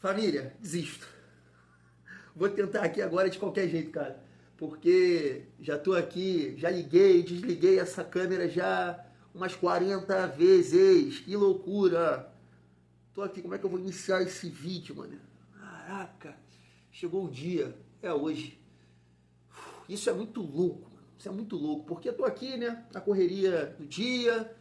Família, desisto. Vou tentar aqui agora de qualquer jeito, cara. Porque já tô aqui, já liguei, desliguei essa câmera já umas 40 vezes. Que loucura. Tô aqui, como é que eu vou iniciar esse vídeo, mano? Caraca, chegou o dia, é hoje. Isso é muito louco, mano. Isso é muito louco, porque eu tô aqui, né, na correria do dia,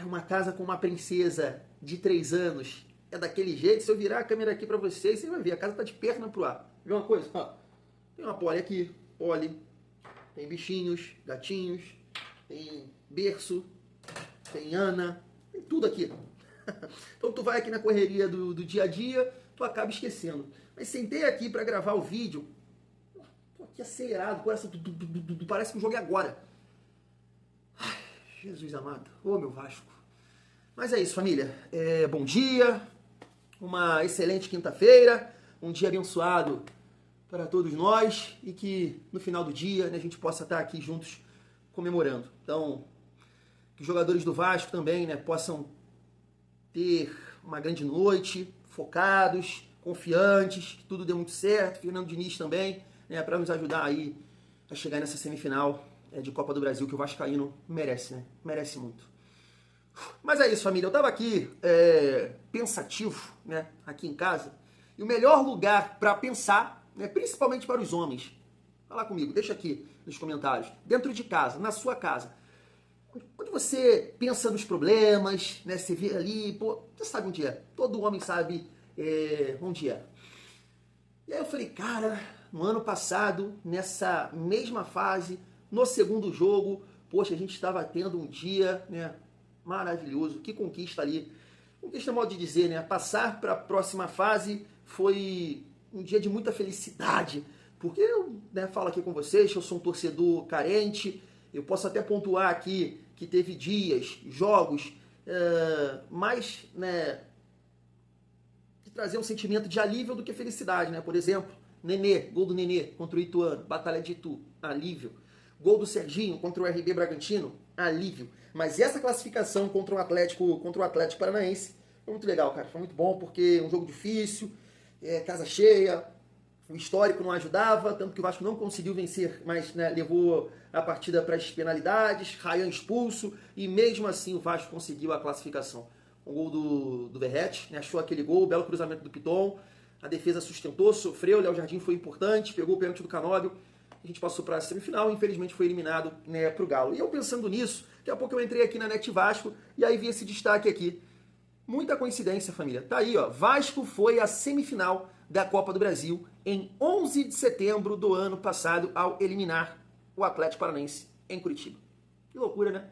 uma casa com uma princesa de 3 anos, é daquele jeito. Se eu virar a câmera aqui pra vocês, você vai ver, a casa tá de perna pro ar. Viu uma coisa? Ó, tem uma Polly aqui, Polly, tem bichinhos, gatinhos, tem berço, tem Ana, tem tudo aqui. Então tu vai aqui na correria do dia a dia, tu acaba esquecendo. Mas sentei aqui pra gravar o vídeo, tô aqui acelerado, coração, parece que o jogo é agora. Ai, Jesus amado, ô meu Vasco. Mas é isso, família. Bom dia, uma excelente quinta-feira, um dia abençoado para todos nós e que no final do dia, né, a gente possa estar aqui juntos comemorando. Então, que os jogadores do Vasco também, né, possam ter uma grande noite, focados, confiantes, que tudo dê muito certo. Fernando Diniz também, né, para nos ajudar aí a chegar nessa semifinal de Copa do Brasil, que o vascaíno merece, né? Merece muito. Mas é isso, família. Eu estava aqui pensativo, né, aqui em casa, e o melhor lugar para pensar, né, principalmente para os homens, fala comigo, deixa aqui nos comentários, dentro de casa, na sua casa. Quando você pensa nos problemas, né, você vê ali, pô, você sabe onde é. Todo homem sabe onde é. E aí eu falei, cara, no ano passado, nessa mesma fase, no segundo jogo, poxa, a gente estava tendo um dia, né, maravilhoso. Que conquista ali. Conquista é modo de dizer, né? Passar para a próxima fase foi um dia de muita felicidade. Porque eu, né, falo aqui com vocês que eu sou um torcedor carente. Eu posso até pontuar aqui que teve dias, jogos, mais, né, que trazer um sentimento de alívio do que felicidade, né? Por exemplo, Nenê, gol do Nenê contra o Ituano, Batalha de Itu, alívio. Gol do Serginho contra o RB Bragantino, alívio. Mas essa classificação contra o Atlético Paranaense foi muito legal, cara. Foi muito bom porque é um jogo difícil, casa cheia, o histórico não ajudava, tanto que o Vasco não conseguiu vencer, mas, né, levou a partida para as penalidades, Rayan expulso, e mesmo assim o Vasco conseguiu a classificação. O gol do Verratti, né, achou aquele gol, belo cruzamento do Piton, a defesa sustentou, sofreu, o Léo Jardim foi importante, pegou o pênalti do Canóbio, a gente passou para a semifinal e infelizmente foi eliminado, né, para o Galo. E eu pensando nisso, daqui a pouco eu entrei aqui na Net Vasco e aí vi esse destaque aqui. Muita coincidência, família. Tá aí, ó. Vasco foi à semifinal da Copa do Brasil em 11 de setembro do ano passado ao eliminar o Atlético Paranaense em Curitiba. Que loucura, né?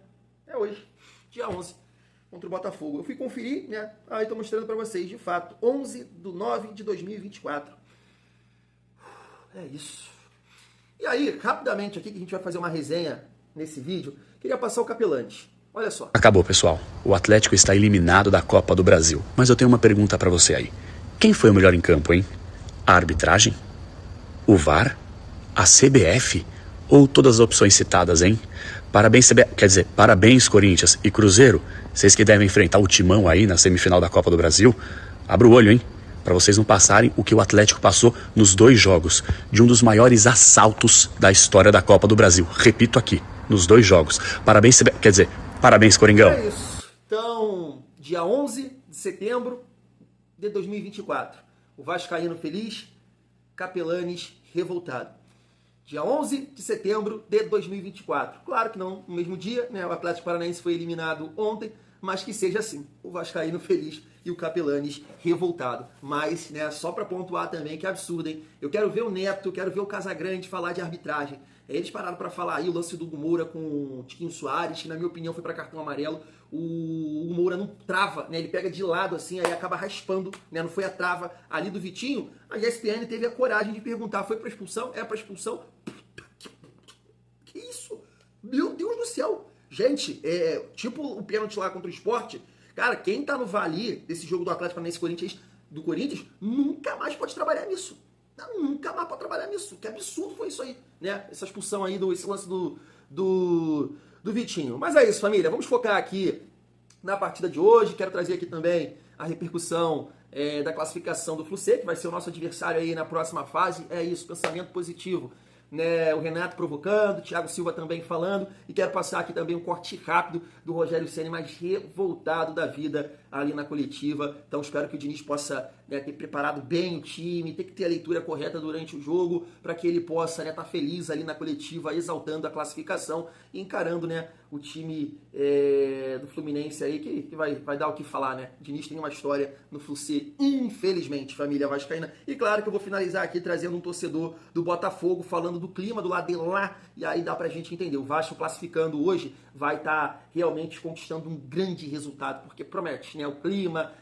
É hoje, dia 11, contra o Botafogo. Eu fui conferir, né? Aí tô mostrando para vocês, de fato, 11 de 9 de 2024. É isso. E aí, rapidamente aqui, que a gente vai fazer uma resenha nesse vídeo, queria passar o Capelante. Olha só. Acabou, pessoal. O Atlético está eliminado da Copa do Brasil. Mas eu tenho uma pergunta pra você aí. Quem foi o melhor em campo, hein? A arbitragem? O VAR? A CBF? Ou todas as opções citadas, hein? Parabéns, CBF. Quer dizer, parabéns, Corinthians e Cruzeiro. Vocês que devem enfrentar o Timão aí na semifinal da Copa do Brasil. Abra o olho, hein? Pra vocês não passarem o que o Atlético passou nos 2 jogos. De um dos maiores assaltos da história da Copa do Brasil. Repito aqui, nos 2 jogos. Parabéns, CBF. Quer dizer, parabéns, Coringão. É isso. Então, dia 11 de setembro de 2024. O Vascaíno feliz, Capelanes revoltado. Dia 11 de setembro de 2024. Claro que não no mesmo dia, né? O Atlético Paranaense foi eliminado ontem, mas que seja assim. O Vascaíno feliz e o Capelanes revoltado. Mas, né, só para pontuar também, que absurdo, hein? Eu quero ver o Neto, quero ver o Casagrande falar de arbitragem. Eles pararam para falar aí o lance do Hugo Moura com o Tiquinho Soares, que na minha opinião foi para cartão amarelo. O Hugo Moura não trava, né? Ele pega de lado assim, aí acaba raspando, né? Não foi a trava ali do Vitinho. A ESPN teve a coragem de perguntar, foi para expulsão? É para expulsão? Que isso? Meu Deus do céu! Gente, tipo o pênalti lá contra o Sport, cara, quem tá no vale desse jogo do Atlético Paranaense do Corinthians, nunca mais pode trabalhar nisso. Nunca mais pode trabalhar nisso. Que absurdo foi isso aí, né? Essa expulsão aí, esse lance do Vitinho. Mas é isso, família. Vamos focar aqui na partida de hoje. Quero trazer aqui também a repercussão da classificação do Fluminense, que vai ser o nosso adversário aí na próxima fase. É isso, pensamento positivo. Né, o Renato provocando, o Thiago Silva também falando, e quero passar aqui também um corte rápido do Rogério Ceni, mais revoltado da vida ali na coletiva. Então espero que o Diniz possa, né, ter preparado bem o time, ter que ter a leitura correta durante o jogo, para que ele possa, né, estar feliz ali na coletiva, exaltando a classificação e encarando, né, o time do Fluminense aí, que vai dar o que falar, né? O Diniz tem uma história no Fluminense, infelizmente, família vascaína. E claro que eu vou finalizar aqui trazendo um torcedor do Botafogo, falando do clima do lado de lá, e aí dá pra gente entender. O Vasco classificando hoje vai estar realmente conquistando um grande resultado, porque promete, né? O clima,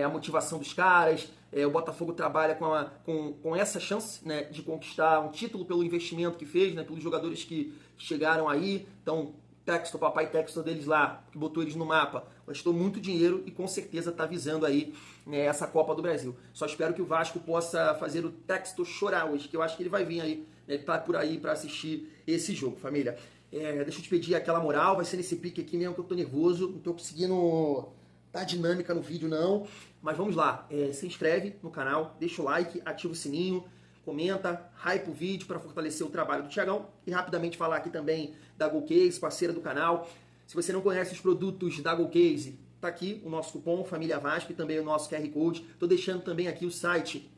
a motivação dos caras, o Botafogo trabalha com essa chance, né, de conquistar um título pelo investimento que fez, né, pelos jogadores que chegaram aí. Então, Textor, papai Textor deles lá, que botou eles no mapa, gastou muito dinheiro e com certeza está visando aí, né, essa Copa do Brasil. Só espero que o Vasco possa fazer o Textor chorar hoje, que eu acho que ele vai vir aí, né, ele tá por aí para assistir esse jogo, família. Deixa eu te pedir aquela moral, vai ser nesse pique aqui mesmo que eu tô nervoso, não tô conseguindo dar dinâmica no vídeo não, mas vamos lá, se inscreve no canal, deixa o like, ativa o sininho, comenta, hype o vídeo para fortalecer o trabalho do Thiagão e rapidamente falar aqui também da GoCase, parceira do canal. Se você não conhece os produtos da GoCase, tá aqui o nosso cupom Família Vasco e também o nosso QR Code. Tô deixando também aqui o site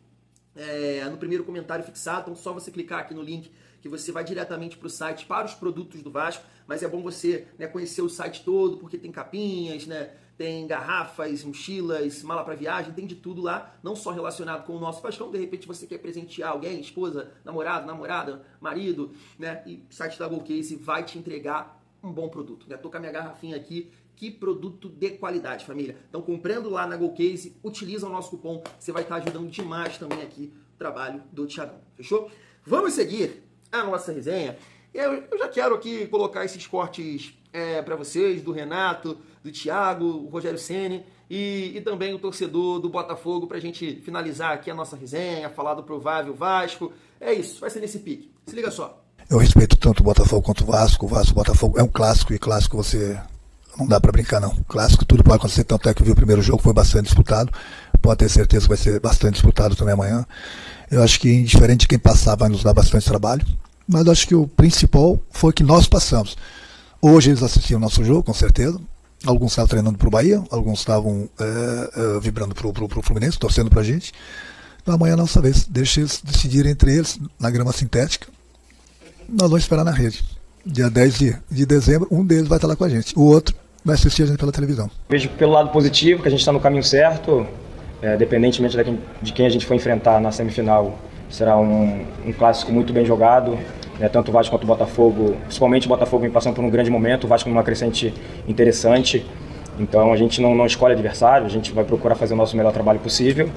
no primeiro comentário fixado, então só você clicar aqui no link que você vai diretamente para o site, para os produtos do Vasco, mas é bom você, né, conhecer o site todo, porque tem capinhas, né, tem garrafas, mochilas, mala para viagem, tem de tudo lá, não só relacionado com o nosso Vascão. De repente você quer presentear alguém, esposa, namorado, namorada, marido, né? E o site da GoCase vai te entregar um bom produto, né? Tô com a minha garrafinha aqui, que produto de qualidade, família. Então, comprando lá na GoCase, utiliza o nosso cupom, você vai estar ajudando demais também aqui o trabalho do Thiagão, fechou? Vamos seguir a nossa resenha. Eu já quero aqui colocar esses cortes para vocês, do Renato, do Thiago, o Rogério Ceni e também o torcedor do Botafogo, pra gente finalizar aqui a nossa resenha, falar do provável Vasco. É isso, vai ser nesse pique. Se liga só. Eu respeito tanto o Botafogo quanto o Vasco. O Vasco, o Botafogo é um clássico, e clássico você não dá pra brincar não. Clássico tudo pode acontecer, tanto é que eu vi o primeiro jogo, foi bastante disputado. Pode ter certeza que vai ser bastante disputado também amanhã. Eu acho que, indiferente de quem passar, vai nos dar bastante trabalho. Mas eu acho que o principal foi que nós passamos. Hoje eles assistiram o nosso jogo, com certeza. Alguns estavam treinando para o Bahia, alguns estavam vibrando para o Fluminense, torcendo para a gente. Então amanhã, nossa vez, deixa eles decidirem entre eles, na grama sintética. Nós vamos esperar na rede. Dia 10 de dezembro, um deles vai estar lá com a gente. O outro vai assistir a gente pela televisão. Vejo pelo lado positivo, que a gente está no caminho certo. Independentemente de quem a gente for enfrentar na semifinal, será um clássico muito bem jogado. Tanto o Vasco quanto o Botafogo, principalmente o Botafogo vem passando por um grande momento, o Vasco numa crescente interessante. Então a gente não escolhe adversário, a gente vai procurar fazer o nosso melhor trabalho possível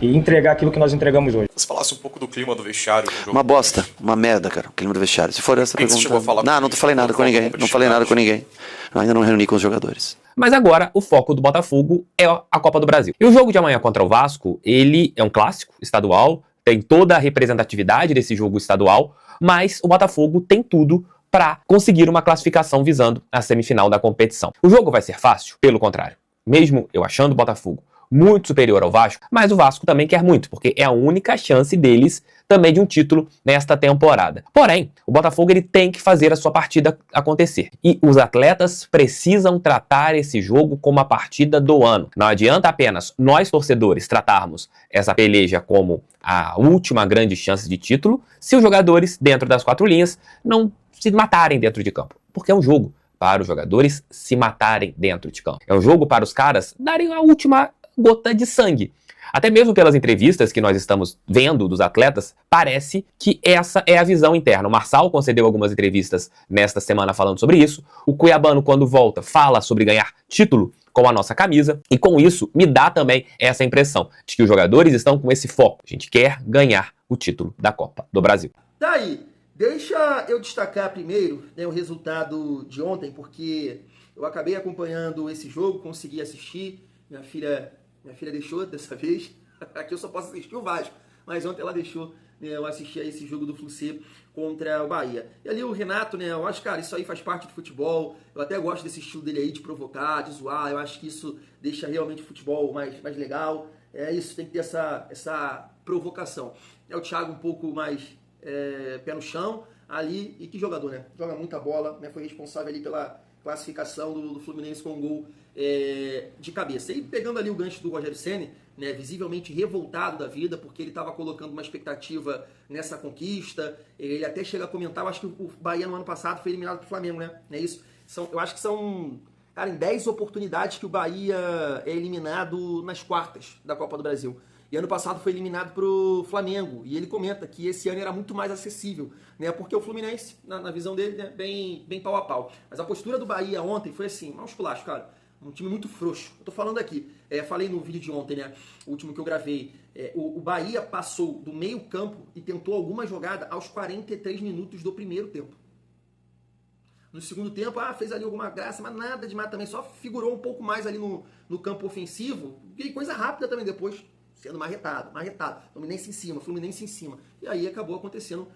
e entregar aquilo que nós entregamos hoje. Você falasse um pouco do clima do vestiário. Do jogo. Uma bosta, uma merda, cara, o clima do vestiário. Se for essa pergunta... Você chegou a falar não falei nada com ninguém, não falei nada com ninguém. Eu ainda não reuni com os jogadores. Mas agora o foco do Botafogo é a Copa do Brasil. E o jogo de amanhã contra o Vasco, ele é um clássico estadual, tem toda a representatividade desse jogo estadual, mas o Botafogo tem tudo para conseguir uma classificação visando a semifinal da competição. O jogo vai ser fácil? Pelo contrário. Mesmo eu achando o Botafogo muito superior ao Vasco, mas o Vasco também quer muito, porque é a única chance deles também de um título nesta temporada. Porém, o Botafogo ele tem que fazer a sua partida acontecer. E os atletas precisam tratar esse jogo como a partida do ano. Não adianta apenas nós, torcedores, tratarmos essa peleja como a última grande chance de título, se os jogadores, dentro das quatro linhas, não se matarem dentro de campo. Porque é um jogo para os jogadores se matarem dentro de campo. É um jogo para os caras darem a última gota de sangue. Até mesmo pelas entrevistas que nós estamos vendo dos atletas, parece que essa é a visão interna. O Marçal concedeu algumas entrevistas nesta semana falando sobre isso. O Cuiabano, quando volta, fala sobre ganhar título com a nossa camisa. E com isso, me dá também essa impressão de que os jogadores estão com esse foco. A gente quer ganhar o título da Copa do Brasil. Daí, deixa eu destacar primeiro, né, o resultado de ontem, porque eu acabei acompanhando esse jogo, consegui assistir. Minha filha deixou dessa vez. Aqui eu só posso assistir o Vasco. mas ontem ela deixou, né, eu assistir a esse jogo do Fluminense contra o Bahia. E ali o Renato, né, eu acho, cara, isso aí faz parte do futebol, eu até gosto desse estilo dele aí de provocar, de zoar, eu acho que isso deixa realmente o futebol mais legal, isso, tem que ter essa provocação. O Thiago um pouco mais pé no chão ali, e que jogador, né, joga muita bola, né, foi responsável ali pela classificação do Fluminense com um gol de cabeça. E pegando ali o gancho do Rogério Ceni, né, visivelmente revoltado da vida, porque ele estava colocando uma expectativa nessa conquista, ele até chega a comentar, eu acho que o Bahia no ano passado foi eliminado pro Flamengo, né? Não é isso? Eu acho que são, cara, em 10 oportunidades que o Bahia é eliminado nas quartas da Copa do Brasil. E ano passado foi eliminado pro Flamengo. E ele comenta que esse ano era muito mais acessível, né? Porque o Fluminense, na visão dele, né, bem pau a pau. Mas a postura do Bahia ontem foi assim, um esculacho, cara. Um time muito frouxo. Eu tô falando aqui, falei no vídeo de ontem, né? O último que eu gravei. O Bahia passou do meio campo e tentou alguma jogada aos 43 minutos do primeiro tempo. No segundo tempo, fez ali alguma graça, mas nada demais também. Só figurou um pouco mais ali no campo ofensivo. E coisa rápida também depois. Sendo marretado. Fluminense em cima. E aí acabou acontecendo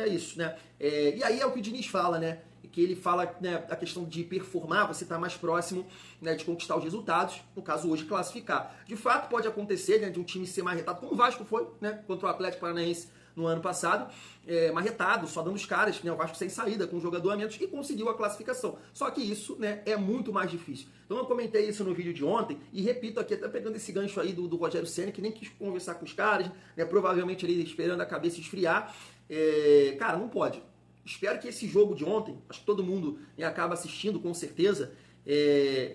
isso, né? E aí é o que o Diniz fala, né? Que ele fala, né, a questão de performar, você está mais próximo, né, de conquistar os resultados, no caso hoje classificar. De fato pode acontecer, né, de um time ser marretado, como o Vasco foi, né, contra o Atlético Paranaense no ano passado, marretado, só dando os caras, né, o Vasco sem saída, com um jogador a menos, e conseguiu a classificação. Só que isso, né, é muito mais difícil. Então eu comentei isso no vídeo de ontem, e repito aqui, até pegando esse gancho aí do Rogério Ceni, que nem quis conversar com os caras, né, provavelmente ele esperando a cabeça esfriar. Cara, não pode. Espero que esse jogo de ontem, acho que todo mundo acaba assistindo com certeza,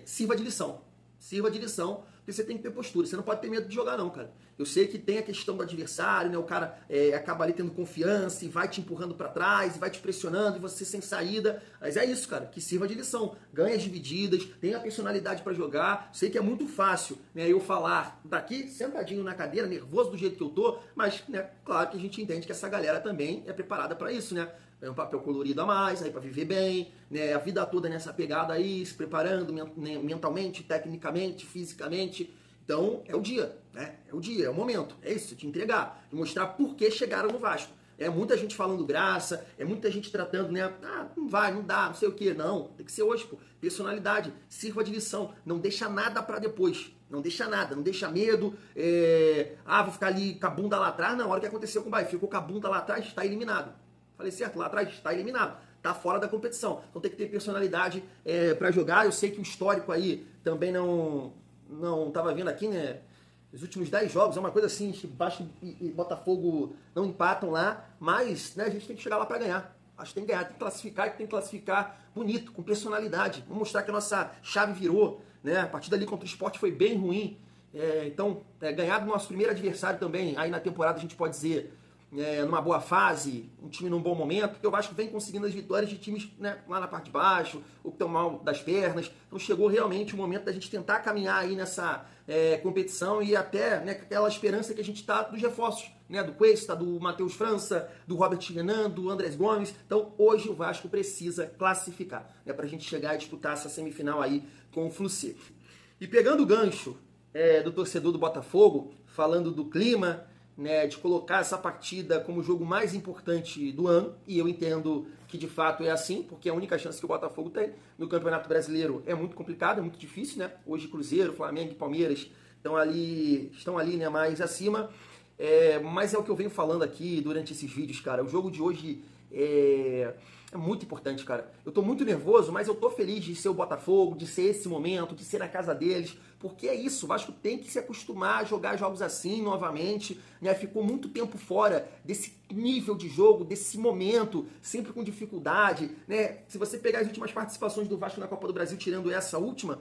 sirva de lição. Sirva de lição, porque você tem que ter postura. Você não pode ter medo de jogar não, cara. Eu sei que tem a questão do adversário, né? O cara acaba ali tendo confiança e vai te empurrando para trás, e vai te pressionando, e você sem saída. Mas é isso, cara, que sirva de lição. Ganha as divididas, tem a personalidade para jogar. Sei que é muito fácil, né, eu falar daqui, sentadinho na cadeira, nervoso do jeito que eu tô, mas, né, claro que a gente entende que essa galera também é preparada para isso, né? É um papel colorido a mais, aí para viver bem, né? A vida toda nessa pegada aí, se preparando mentalmente, tecnicamente, fisicamente. Então, é o dia, né? É o dia, é o momento. É isso, te entregar, de mostrar por que chegaram no Vasco. Muita gente falando graça, muita gente tratando, né? Não vai, não dá, não sei o quê. Não, tem que ser hoje, pô. Personalidade, sirva de lição. Não deixa nada para depois. Não deixa nada, não deixa medo. Vou ficar ali com a bunda lá atrás. Na hora que aconteceu com o Bahia, ficou com a bunda lá atrás, está eliminado. Falei certo, lá atrás está eliminado, está fora da competição. Então tem que ter personalidade para jogar. Eu sei que o histórico aí também não estava vendo aqui, né? Os últimos 10 jogos, é uma coisa assim, Vasco e Botafogo não empatam lá, mas, né, a gente tem que chegar lá para ganhar. Acho que tem que ganhar, tem que classificar bonito, com personalidade. Vamos mostrar que a nossa chave virou, né? A partida ali contra o Sport foi bem ruim. Então, ganhar do nosso primeiro adversário também, aí na temporada a gente pode dizer, numa boa fase, um time num bom momento, porque o Vasco vem conseguindo as vitórias de times, né, lá na parte de baixo, ou que estão mal das pernas. Então chegou realmente o momento da gente tentar caminhar aí nessa competição e até, né, aquela esperança que a gente está dos reforços, né, do Cuesta, do Matheus França, do Robert Renan, do Andrés Gomes. Então hoje o Vasco precisa classificar, né, para a gente chegar a disputar essa semifinal aí com o Fluminense. E pegando o gancho do torcedor do Botafogo, falando do clima, né, de colocar essa partida como o jogo mais importante do ano, e eu entendo que de fato é assim, porque a única chance que o Botafogo tem no Campeonato Brasileiro é muito complicado, é muito difícil, né? Hoje Cruzeiro, Flamengo e Palmeiras estão ali, né, mais acima, mas é o que eu venho falando aqui durante esses vídeos, cara. O jogo de hoje é muito importante, cara. Eu tô muito nervoso, mas eu tô feliz de ser o Botafogo, de ser esse momento, de ser na casa deles, porque é isso, o Vasco tem que se acostumar a jogar jogos assim novamente, né? Ficou muito tempo fora desse nível de jogo, desse momento, sempre com dificuldade, né? Se você pegar as últimas participações do Vasco na Copa do Brasil, tirando essa última,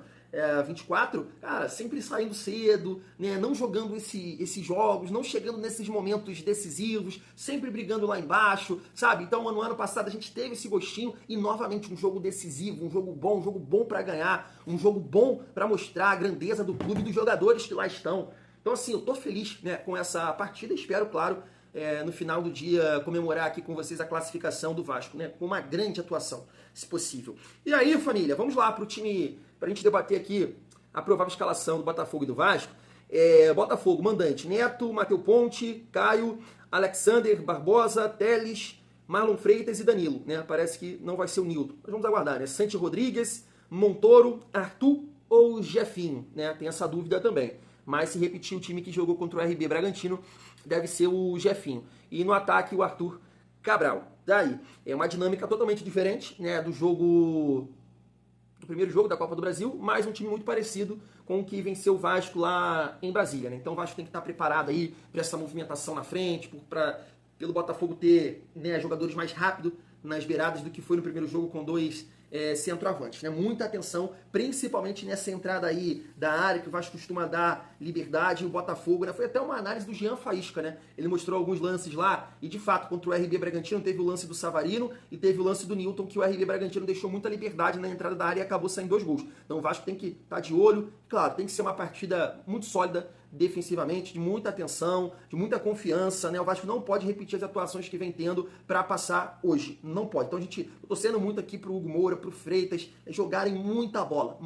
24, cara, sempre saindo cedo, né? Não jogando esses jogos, não chegando nesses momentos decisivos, sempre brigando lá embaixo, sabe? Então, no ano passado a gente teve esse gostinho e novamente um jogo decisivo, um jogo bom para ganhar, um jogo bom para mostrar a grandeza do clube e dos jogadores que lá estão. Então, assim, eu tô feliz, né, com essa partida, espero, claro, no final do dia comemorar aqui com vocês a classificação do Vasco, né, com uma grande atuação, se possível. E aí, família, vamos lá pro time, pra gente debater aqui a provável escalação do Botafogo e do Vasco. Botafogo, mandante, Neto, Matheus Ponte, Caio, Alexander, Barbosa, Teles, Marlon Freitas e Danilo, né? Parece que não vai ser o Nilton. Mas vamos aguardar, né? Santi Rodrigues, Montoro, Arthur ou Jefinho, né? Tem essa dúvida também. Mas se repetir o time que jogou contra o RB Bragantino, deve ser o Jefinho. E no ataque, o Arthur Cabral. Daí, é uma dinâmica totalmente diferente, né? Do primeiro jogo da Copa do Brasil, mas um time muito parecido com o que venceu o Vasco lá em Brasília, né? Então o Vasco tem que estar preparado aí para essa movimentação na frente, pelo Botafogo ter, né, jogadores mais rápidos nas beiradas do que foi no primeiro jogo com 2 centroavantes, né? Muita atenção, principalmente nessa entrada aí da área que o Vasco costuma dar liberdade, e o Botafogo, né? Foi até uma análise do Jean Faísca, né? Ele mostrou alguns lances lá e de fato contra o RB Bragantino teve o lance do Savarino e teve o lance do Nilton, que o RB Bragantino deixou muita liberdade na entrada da área e acabou saindo 2 gols. Então o Vasco tem que estar de olho, claro, tem que ser uma partida muito sólida defensivamente, de muita atenção, de muita confiança, né? O Vasco não pode repetir as atuações que vem tendo para passar hoje, não pode. Então eu tô torcendo muito aqui pro Hugo Moura, pro Freitas, jogarem muita bola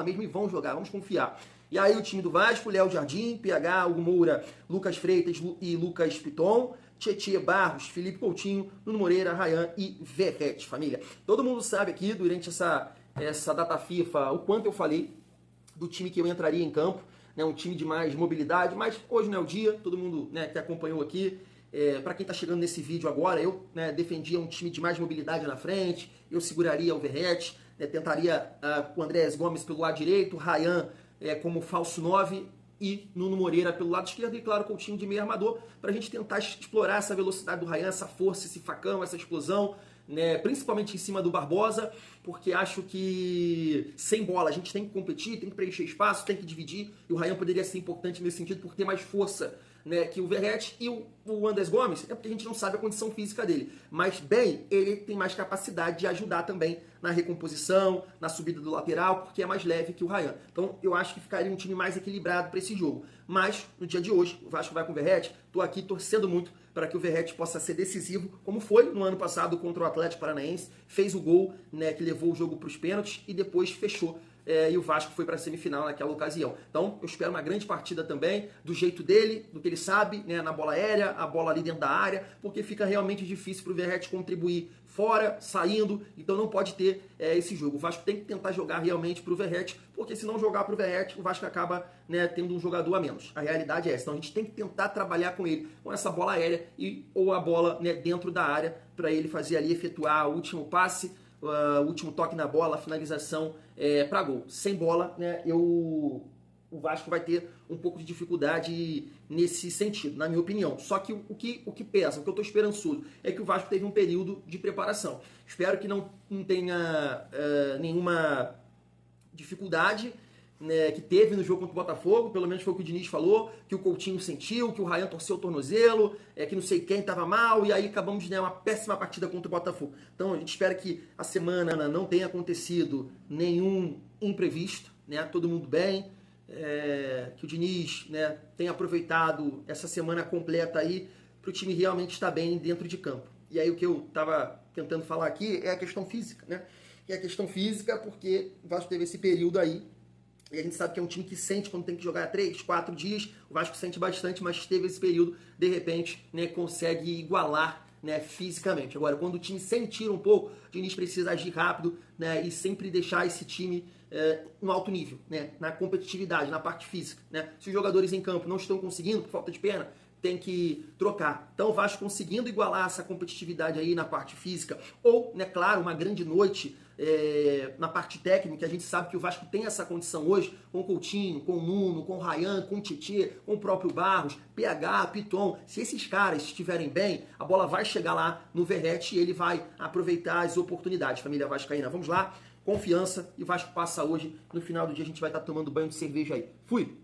mesmo, e vão jogar, vamos confiar. E aí o time do Vasco, Léo Jardim, PH, Hugo Moura, Lucas Freitas e Lucas Piton, Tietê, Barros, Felipe Coutinho, Nuno Moreira, Ryan e Verrete, família. Todo mundo sabe aqui, durante essa data FIFA, o quanto eu falei do time que eu entraria em campo, né, um time de mais mobilidade, mas hoje não é o dia, todo mundo, né, que acompanhou aqui, para quem está chegando nesse vídeo agora, eu, né, defendia um time de mais mobilidade na frente, eu seguraria o Verrete, né, tentaria o Andrés Gomes pelo lado direito, o Ryan como falso 9 e Nuno Moreira pelo lado esquerdo e, claro, Coutinho de meio armador, para a gente tentar explorar essa velocidade do Ryan, essa força, esse facão, essa explosão, né, principalmente em cima do Barbosa, porque acho que sem bola a gente tem que competir, tem que preencher espaço, tem que dividir, e o Ryan poderia ser importante nesse sentido por ter mais força, né, que o Verrete, e o Andrés Gomes, é porque a gente não sabe a condição física dele, mas bem, ele tem mais capacidade de ajudar também na recomposição, na subida do lateral, porque é mais leve que o Ryan. Então eu acho que ficaria um time mais equilibrado para esse jogo, mas no dia de hoje o Vasco vai com o Verrete, tô aqui torcendo muito para que o Verrete possa ser decisivo, como foi no ano passado contra o Atlético Paranaense, fez o gol, né, que levou o jogo para os pênaltis e depois fechou. E o Vasco foi para a semifinal naquela ocasião. Então, eu espero uma grande partida também, do jeito dele, do que ele sabe, né, na bola aérea, a bola ali dentro da área, porque fica realmente difícil para o Verrete contribuir fora, saindo, então não pode ter esse jogo. O Vasco tem que tentar jogar realmente para o Verrete, porque se não jogar para o Verrete, o Vasco acaba, né, tendo um jogador a menos. A realidade é essa. Então, a gente tem que tentar trabalhar com ele, com essa bola aérea ou a bola, né, dentro da área, para ele fazer ali, efetuar o último passe, o último toque na bola, a finalização para gol. Sem bola, né, o Vasco vai ter um pouco de dificuldade nesse sentido, na minha opinião. Só que o que pesa, o que eu estou esperançoso, é que o Vasco teve um período de preparação. Espero que não tenha nenhuma dificuldade, né, que teve no jogo contra o Botafogo, pelo menos foi o que o Diniz falou, que o Coutinho sentiu, que o Ryan torceu o tornozelo, que não sei quem estava mal, e aí acabamos de, né, uma péssima partida contra o Botafogo. Então a gente espera que a semana não tenha acontecido nenhum imprevisto, né, todo mundo bem, que o Diniz, né, tenha aproveitado essa semana completa aí para o time realmente estar bem dentro de campo. E aí o que eu estava tentando falar aqui é a questão física, né? É a questão física porque o Vasco teve esse período aí, e a gente sabe que é um time que sente quando tem que jogar 3, 4 dias. O Vasco sente bastante, mas teve esse período, de repente, né, consegue igualar, né, fisicamente. Agora, quando o time sentir um pouco, o Diniz precisa agir rápido, né, e sempre deixar esse time no alto nível, né, na competitividade, na parte física, né. Se os jogadores em campo não estão conseguindo, por falta de perna, tem que trocar. Então o Vasco conseguindo igualar essa competitividade aí na parte física, ou, né, claro, uma grande noite na parte técnica. A gente sabe que o Vasco tem essa condição hoje, com o Coutinho, com o Nuno, com o Ryan, com o Tietê, com o próprio Barros, PH, Piton. Se esses caras estiverem bem, a bola vai chegar lá no Verrete e ele vai aproveitar as oportunidades. Família vascaína, vamos lá, confiança, e o Vasco passa hoje, no final do dia a gente vai estar tomando banho de cerveja aí. Fui!